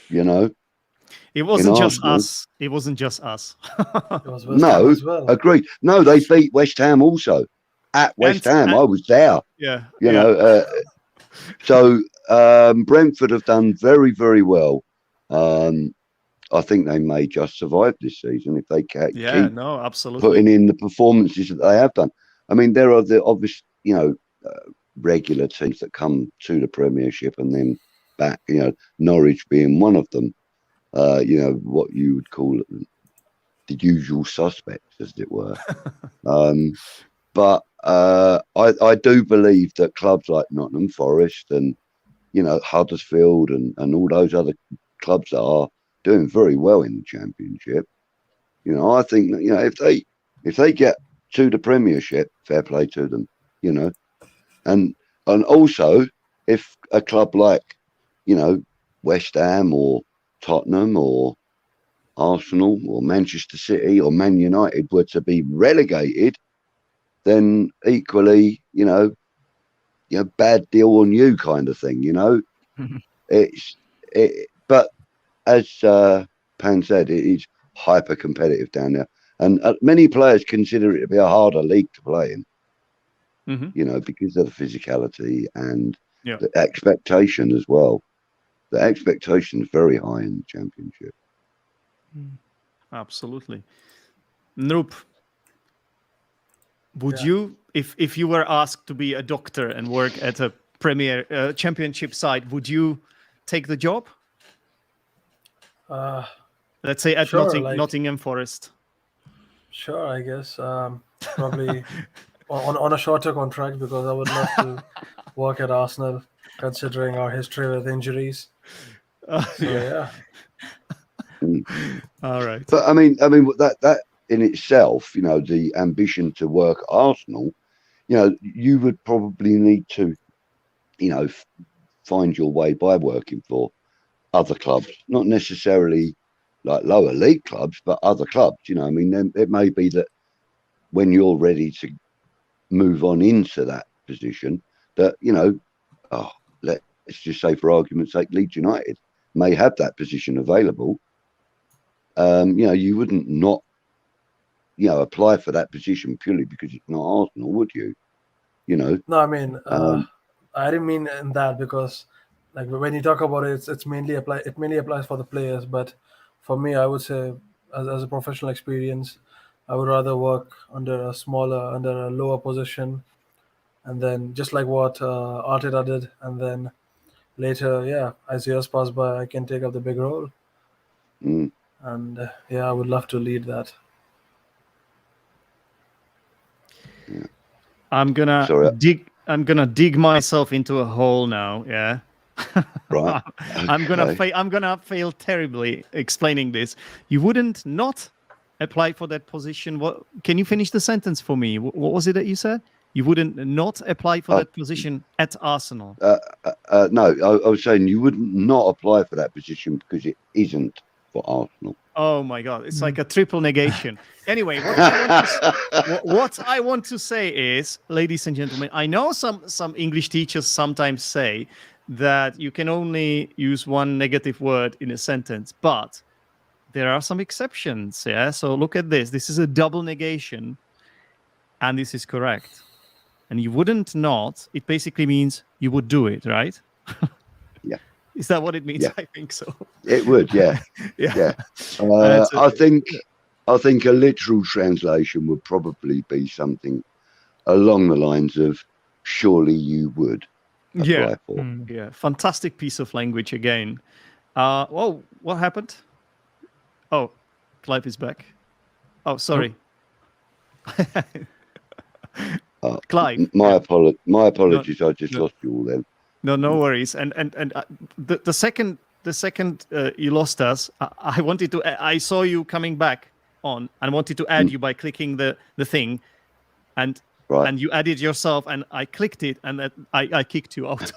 It wasn't just Arsenal. us. It wasn't just us. it was West Ham as well. Agreed. No, they beat West Ham also. At West Ham, I was there. Yeah. So Brentford have done very, very well. I think they may just survive this season if they keep absolutely putting in the performances that they have done. I mean, there are the obvious, regular teams that come to the Premiership and then back. Norwich being one of them. What you would call the usual suspects, as it were. But I do believe that clubs like Nottingham Forest and Huddersfield and all those other clubs that are doing very well in the Championship. I think that if they get to the Premiership, fair play to them. And also if a club like West Ham or Tottenham or Arsenal or Manchester City or Man United were to be relegated, then equally, bad deal on you kind of thing. But as Pan said, it is hyper competitive down there, and many players consider it to be a harder league to play in. Because of the physicality and the expectation as well. The expectation is very high in the Championship. Absolutely. Nope. Would you, if you were asked to be a doctor and work at a Premier Championship side, would you take the job? Let's say at Nottingham Forest. Sure, I guess. Probably on a shorter contract, because I would love to work at Arsenal, considering our history with injuries. Yeah. All right. But I mean that in itself, the ambition to work at Arsenal, you would probably need to find your way by working for other clubs, not necessarily like lower league clubs, but other clubs. I mean, then it may be that when you're ready to move on into that position, that let's just say, for argument's sake, Leeds United may have that position available. You wouldn't not apply for that position purely because it's not Arsenal, would you? No, I mean, I didn't mean in that, because like when you talk about it, it mainly applies for the players. But for me, I would say, as a professional experience, I would rather work under a lower position, and then just like what Arteta did, and then later, as years pass by, I can take up the big role. Mm. And I would love to lead that. Yeah. I'm gonna dig myself into a hole now. Yeah. Right. I'm gonna fail terribly explaining this. You wouldn't not apply for that position. What? Can you finish the sentence for me? What was it that you said? You wouldn't not apply for that position at Arsenal. No, I was saying you wouldn't not apply for that position because it isn't for Arsenal. Oh my God, it's like a triple negation. Anyway, what I want to say is, ladies and gentlemen, I know some English teachers sometimes say that you can only use one negative word in a sentence, but there are some exceptions. Yeah, so look at this. This is a double negation, and this is correct. And you wouldn't not. It basically means you would do it, right? Yeah. Is that what it means? Yeah. I think so. It would, yeah. Yeah. I think a literal translation would probably be something along the lines of "surely you would apply for." Yeah. Fantastic piece of language again. Well, what happened? Oh, Clive is back. Oh, sorry. Clive. My apologies. I just lost you all then. No worries. And the second you lost us, I wanted to. I saw you coming back on, and wanted to add you by clicking the thing, and Right. and you added yourself, and I clicked it, and I kicked you out.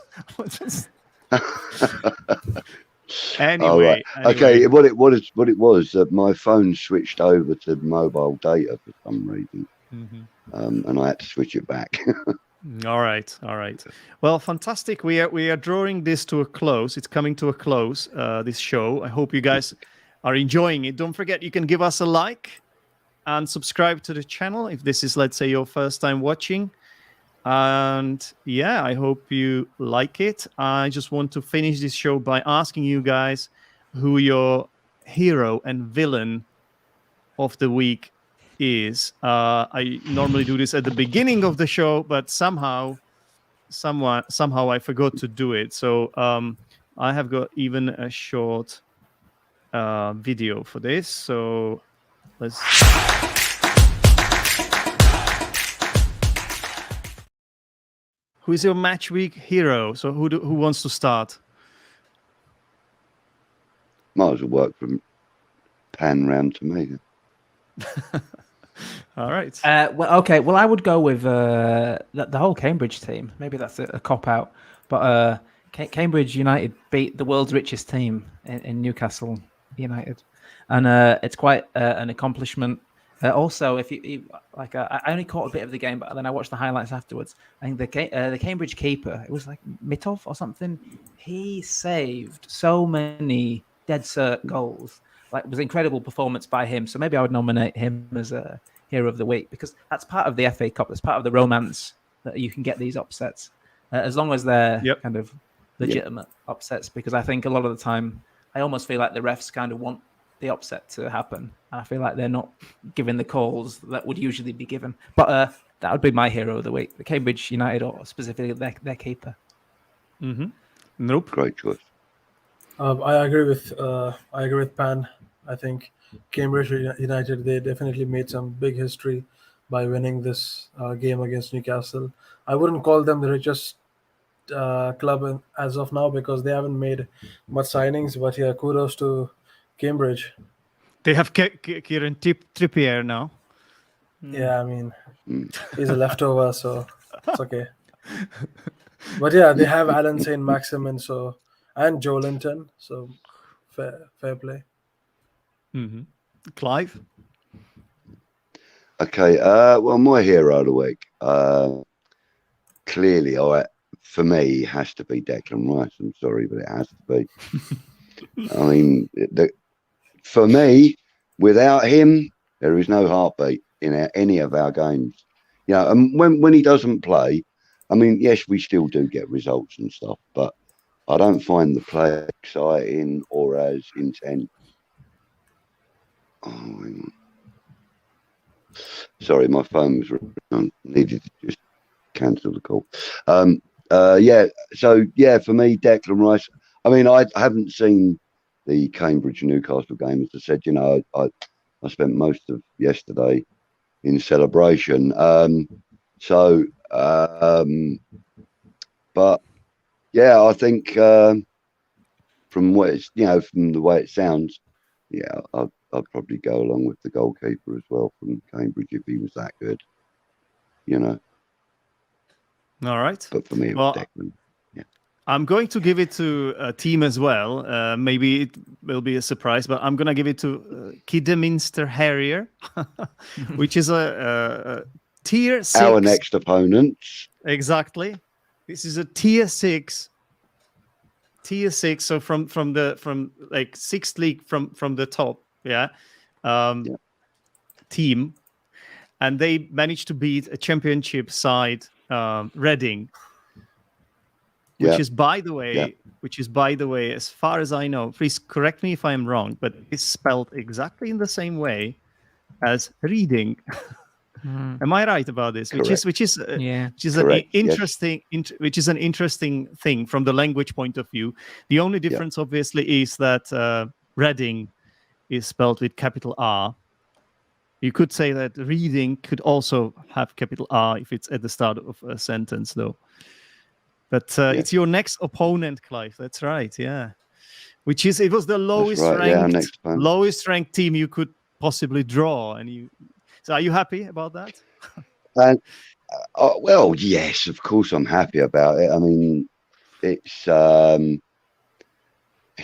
Anyway, Okay. What it was that my phone switched over to mobile data for some reason, and I had to switch it back. All right. Well, fantastic. We are drawing this to a close. It's coming to a close, this show. I hope you guys are enjoying it. Don't forget, you can give us a like and subscribe to the channel if this is, let's say, your first time watching. And yeah, I hope you like it. I just want to finish this show by asking you guys who your hero and villain of the week is. I normally do this at the beginning of the show, but somehow I forgot to do it. So I have got even a short video for this. So let's. Who is your match week hero? So who wants to start? Might as well work from pan round to me. All right. Well, I would go with the whole Cambridge team. Maybe that's a cop out, but Cambridge United beat the world's richest team in Newcastle United, and it's quite an accomplishment. Also, if you like, I only caught a bit of the game, but then I watched the highlights afterwards. I think the Cambridge keeper, it was like Mitov or something. He saved so many dead cert goals. Like, it was an incredible performance by him. So maybe I would nominate him as a hero of the week, because that's part of the FA Cup. That's part of the romance that you can get these upsets, as long as they're kind of legitimate upsets. Because I think a lot of the time, I almost feel like the refs kind of want the upset to happen, and I feel like they're not giving the calls that would usually be given. But that would be my hero of the week, the Cambridge United, or specifically their keeper. Nope. Great choice. I agree with Pan. I think Cambridge United, they definitely made some big history by winning this game against Newcastle. I wouldn't call them the richest club as of now, because they haven't made much signings. But yeah, kudos to Cambridge. They have Kieran Trippier now. Yeah, I mean, he's a leftover, so it's okay. But yeah, they have Alan Saint Maximin, and Joe Linton, so fair play. Mm-hmm. Clive? Okay, well, my hero of the week, clearly, for me, has to be Declan Rice. I'm sorry, but it has to be. I mean, for me, without him, there is no heartbeat in any of our games. You know, and when he doesn't play, I mean, yes, we still do get results and stuff, but I don't find the play exciting or as intense. Oh, sorry, my phone was ringing. I needed to just cancel the call. Yeah, so yeah, for me, Declan Rice. I mean, I haven't seen the Cambridge Newcastle game. As I said, you know, I spent most of yesterday in celebration. But yeah, I think from what it's, you know, from the way it sounds, yeah, I'd probably go along with the goalkeeper as well from Cambridge if he was that good, you know. All right. But for me, it was Declan. Yeah. I'm going to give it to a team as well. Maybe it will be a surprise, but I'm going to give it to Kidderminster Harrier, which is a tier 6. Our next opponents. Exactly. This is a tier 6. Tier 6. So from like 6th league from the top. Yeah. Team. And they managed to beat a championship side, Reading. Which is, by the way, as far as I know, please correct me if I'm wrong, but it's spelled exactly in the same way as reading. Am I right about this? Correct. Which is Correct, an interesting thing from the language point of view. The only difference, obviously, is that Reading is spelled with capital R. You could say that reading could also have capital R if it's at the start of a sentence, though. But it's your next opponent, Clive. That's right, yeah. It was the lowest ranked team you could possibly draw, So, are you happy about that? And well, yes, of course, I'm happy about it. I mean, it's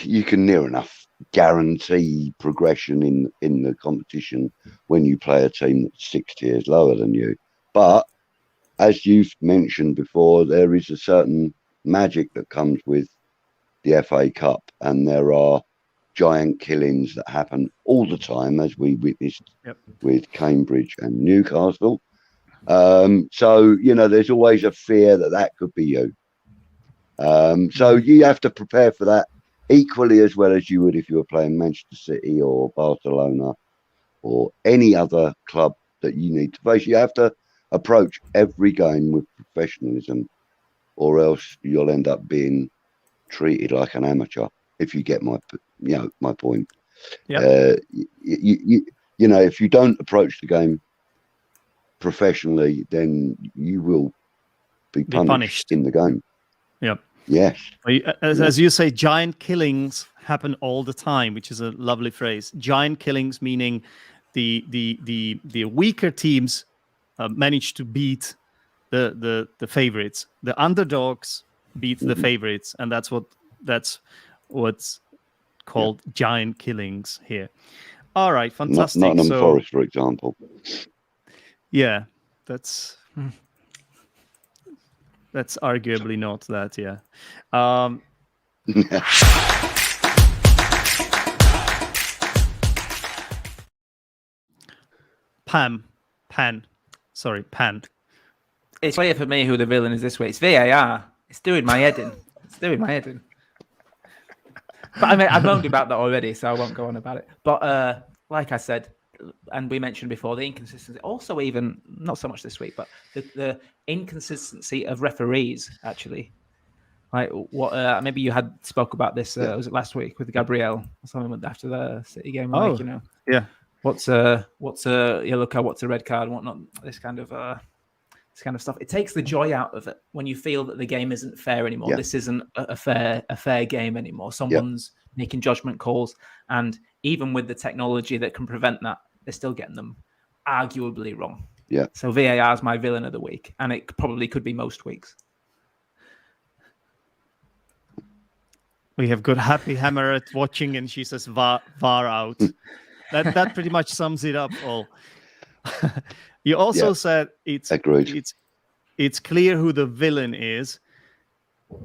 you can near enough guarantee progression in the competition when you play a team that's 6 tiers lower than you, but as you've mentioned before, there is a certain magic that comes with the FA Cup, and there are giant killings that happen all the time, as we witnessed with Cambridge and Newcastle. So, you know, there's always a fear that could be you. So you have to prepare for that equally as well as you would if you were playing Manchester City or Barcelona or any other club that you need to face. You have to approach every game with professionalism, or else you'll end up being treated like an amateur. If you get my point. You know, if you don't approach the game professionally, then you will be punished in the game. Yep. Yes. As you say, giant killings happen all the time, which is a lovely phrase. Giant killings meaning the weaker teams manage to beat the favorites. The underdogs beat the favorites, and that's what's called giant killings here. All right, fantastic. Nottingham Forest, for example. Yeah, that's arguably not that. Yeah. Pan. It's clear for me who the villain is this week. It's VAR. It's doing my head in. But I mean, I've moaned about that already, so I won't go on about it. But like I said, and we mentioned before, the inconsistency. Also, even not so much this week, but the inconsistency of referees. Actually, like what? Maybe you had spoke about this. Was it last week with Gabriel or something after the City game? Like, you know, yeah. What's a yellow card? What's a red card? And whatnot? This kind of stuff. It takes the joy out of it when you feel that the game isn't fair anymore. Yeah. This isn't a fair game anymore. Someone's making judgment calls, and even with the technology that can prevent that, they're still getting them arguably wrong. Yeah. So VAR is my villain of the week, and it probably could be most weeks. We have got Happy Hammer watching, and she says VAR out. That pretty much sums it up all. You also said Agreed. it's clear who the villain is.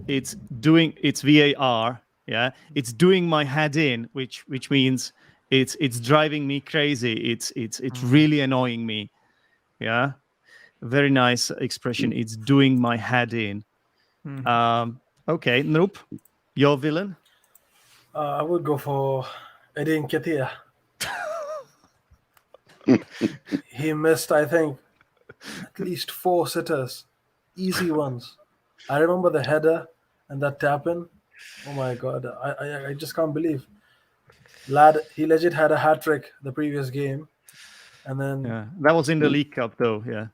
It's VAR. Yeah, it's doing my head in, which means it's driving me crazy. It's really annoying me. Yeah, very nice expression. It's doing my head in. Okay, nope. Your villain? I would go for Eddie Nketiah. He missed, I think, at least 4 sitters, easy ones. I remember the header and that tap in. Oh my god, I just can't believe. Lad, he legit had a hat trick the previous game, and then that was in the League Cup, though. Yeah.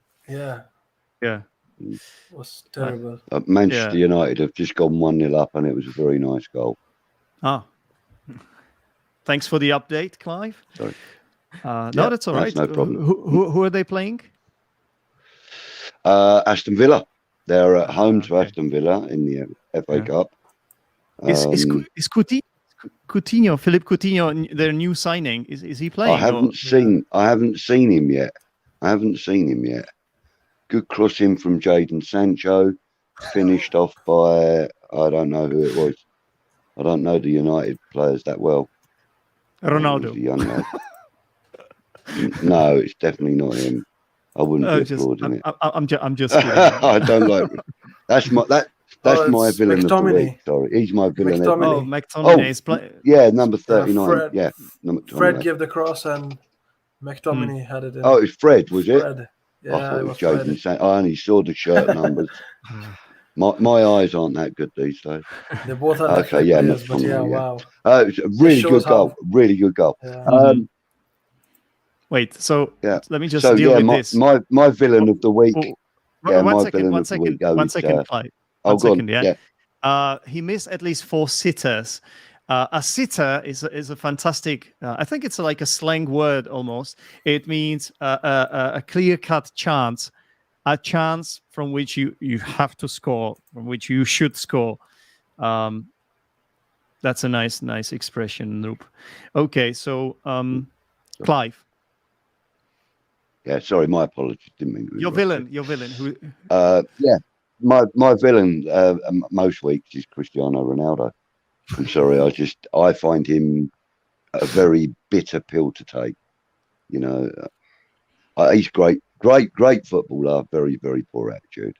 it was terrible. Manchester United have just gone 1-0 up, and it was a very nice goal. Thanks for the update, Clive. Sorry. No, that's all right. No problem. Who are they playing? Aston Villa. They're at home to Aston Villa in the FA Cup. Is Coutinho, Philippe Coutinho, their new signing? Is he playing? I haven't seen him yet. Good cross in from Jadon Sancho, finished off by I don't know who it was. I don't know the United players that well. Ronaldo. The young lad. No, it's definitely not him. I wouldn't be applauding it. I'm just kidding. I don't like. That's my villain of the week. Sorry, he's my villain. McTominay is playing. Yeah, number 39. Number 29. Fred gave the cross and McTominay had it in. Oh, it's Fred, was it? Fred. Yeah, I thought it was Jadon. I only saw the shirt numbers. My eyes aren't that good these days. They both are okay. Yeah, players, but wow. It's a really good goal. Really good goal. Yeah. Wait, so let me just deal with this. My villain of the week. One second, Clive. One second, he missed at least 4 sitters. A sitter is a fantastic. I think it's like a slang word almost. It means a clear-cut chance, a chance from which you have to score, from which you should score. That's a nice expression, Noop. Okay, so Clive. Yeah, sorry, my apologies. Didn't mean to Your villain. Who? My villain most weeks is Cristiano Ronaldo. I'm sorry, I find him a very bitter pill to take. You know, he's great footballer, very, very poor attitude.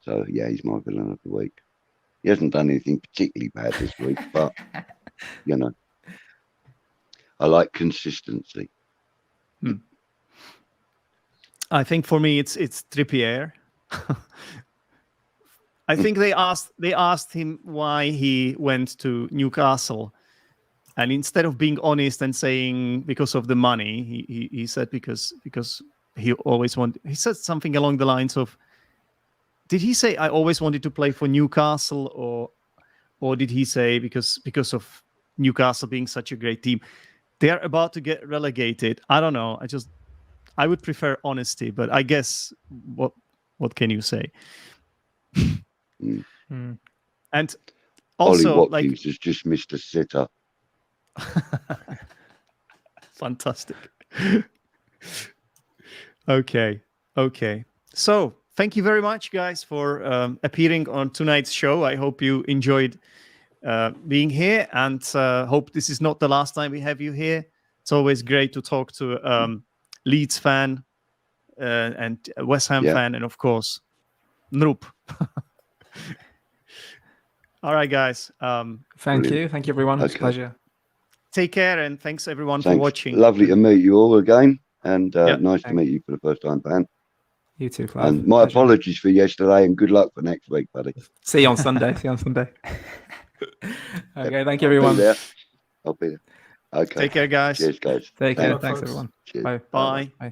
So yeah, he's my villain of the week. He hasn't done anything particularly bad this week, but you know, I like consistency. I think for me it's Trippier. I think they asked him why he went to Newcastle, and instead of being honest and saying because of the money, he said because he always wanted. He said something along the lines of, did he say I always wanted to play for Newcastle, or did he say because of Newcastle being such a great team? They're about to get relegated. I don't know. I would prefer honesty, but I guess what can you say? And also, Ollie Watkins has just missed a sitter. Fantastic. Okay. So thank you very much, guys, for appearing on tonight's show. I hope you enjoyed being here, and hope this is not the last time we have you here. It's always great to talk to Leeds fan and WeStHaM fan, and of course, Noop. All right, guys. Thank you, everyone. It's a pleasure. Take care, and thanks everyone for watching. Lovely to meet you all again, and nice to meet you for the first time, Ben. You too, Clive. And my apologies for yesterday, and good luck for next week, buddy. See you on Sunday. Okay, thank you, everyone. I'll be there. Okay. Take care, guys. Cheers, guys. Take care. Thanks, everyone. Cheers. Bye. Bye. Bye.